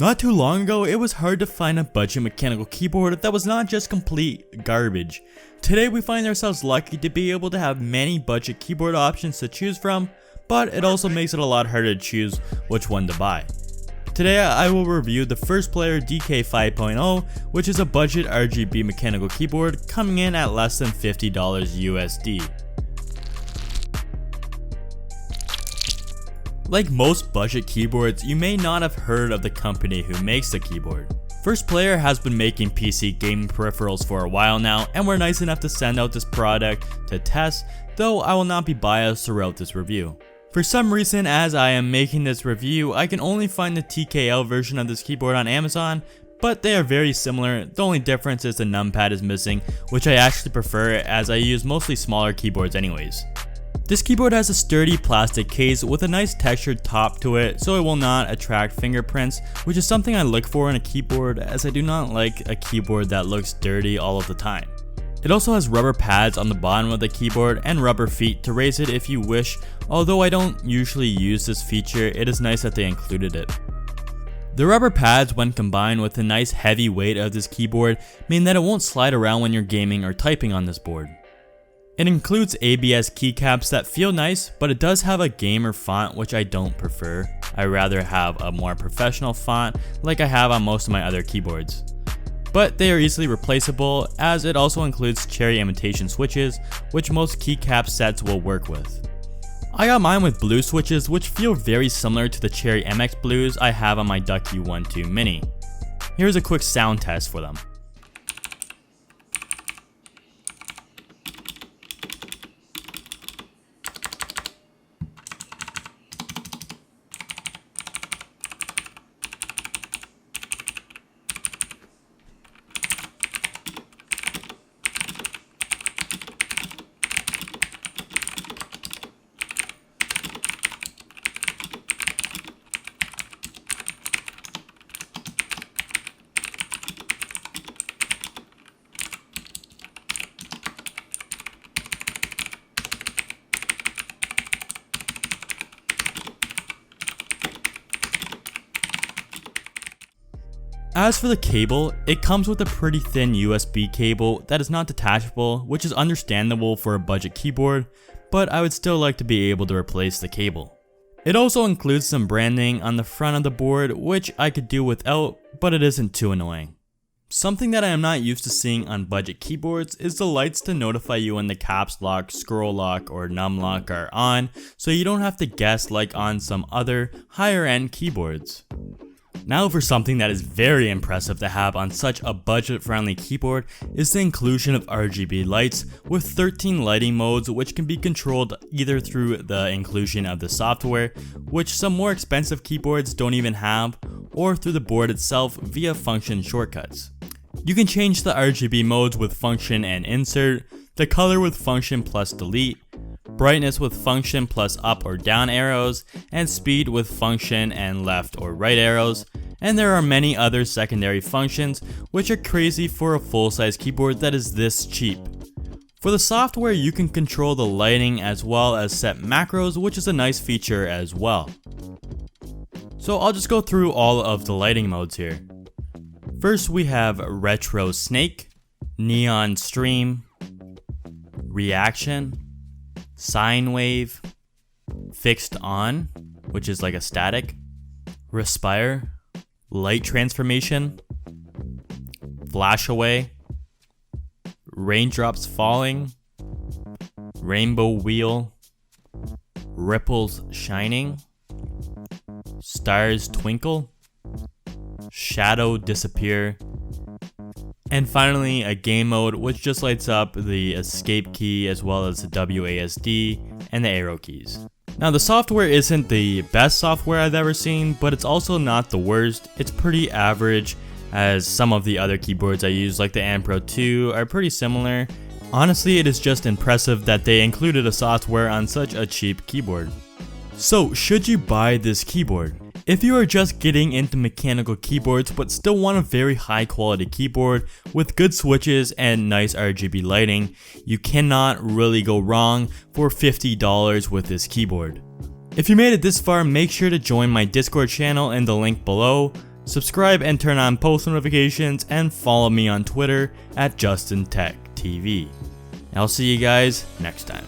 Not too long ago, it was hard to find a budget mechanical keyboard that was not just complete garbage. Today we find ourselves lucky to be able to have many budget keyboard options to choose from, but it also makes it a lot harder to choose which one to buy. Today I will review the 1STPLAYER DK 5.0, which is a budget RGB mechanical keyboard coming in at less than $50 USD. Like most budget keyboards, you may not have heard of the company who makes the keyboard. 1STPLAYER has been making PC gaming peripherals for a while now, and we're nice enough to send out this product to test, though I will not be biased throughout this review. For some reason, as I am making this review, I can only find the TKL version of this keyboard on Amazon, but they are very similar. The only difference is the numpad is missing, which I actually prefer as I use mostly smaller keyboards anyways. This keyboard has a sturdy plastic case with a nice textured top to it, so it will not attract fingerprints, which is something I look for in a keyboard, as I do not like a keyboard that looks dirty all of the time. It also has rubber pads on the bottom of the keyboard and rubber feet to raise it if you wish. Although I don't usually use this feature, it is nice that they included it. The rubber pads, when combined with the nice heavy weight of this keyboard, mean that it won't slide around when you're gaming or typing on this board. It includes ABS keycaps that feel nice, but it does have a gamer font which I don't prefer. I rather have a more professional font like I have on most of my other keyboards. But they are easily replaceable, as it also includes cherry imitation switches, which most keycap sets will work with. I got mine with blue switches, which feel very similar to the cherry MX blues I have on my Ducky 1.2 Mini. Here's a quick sound test for them. As for the cable, it comes with a pretty thin USB cable that is not detachable, which is understandable for a budget keyboard, but I would still like to be able to replace the cable. It also includes some branding on the front of the board, which I could do without, but it isn't too annoying. Something that I am not used to seeing on budget keyboards is the lights to notify you when the caps lock, scroll lock, or num lock are on, so you don't have to guess like on some other higher end keyboards. Now for something that is very impressive to have on such a budget-friendly keyboard is the inclusion of RGB lights with 13 lighting modes, which can be controlled either through the inclusion of the software, which some more expensive keyboards don't even have, or through the board itself via function shortcuts. You can change the RGB modes with function and insert, the color with function plus delete, brightness with function plus up or down arrows, and speed with function and left or right arrows, and there are many other secondary functions which are crazy for a full-size keyboard that is this cheap. For the software, you can control the lighting as well as set macros, which is a nice feature as well. So I'll just go through all of the lighting modes here. First we have Retro Snake, Neon Stream, Reaction, Sine Wave, Fixed On, which is like a static, Respire, Light Transformation, Flash Away, Raindrops Falling, Rainbow Wheel, Ripples Shining, Stars Twinkle, Shadow Disappear, and finally a game mode which just lights up the escape key as well as the WASD and the arrow keys. Now the software isn't the best software I've ever seen, but it's also not the worst. It's pretty average, as some of the other keyboards I use like the Ampro 2 are pretty similar. Honestly, it is just impressive that they included a software on such a cheap keyboard. So should you buy this keyboard? If you are just getting into mechanical keyboards but still want a very high quality keyboard with good switches and nice RGB lighting, you cannot really go wrong for $50 with this keyboard. If you made it this far, make sure to join my Discord channel in the link below. Subscribe and turn on post notifications, and follow me on Twitter at JustinTechTV. I'll see you guys next time.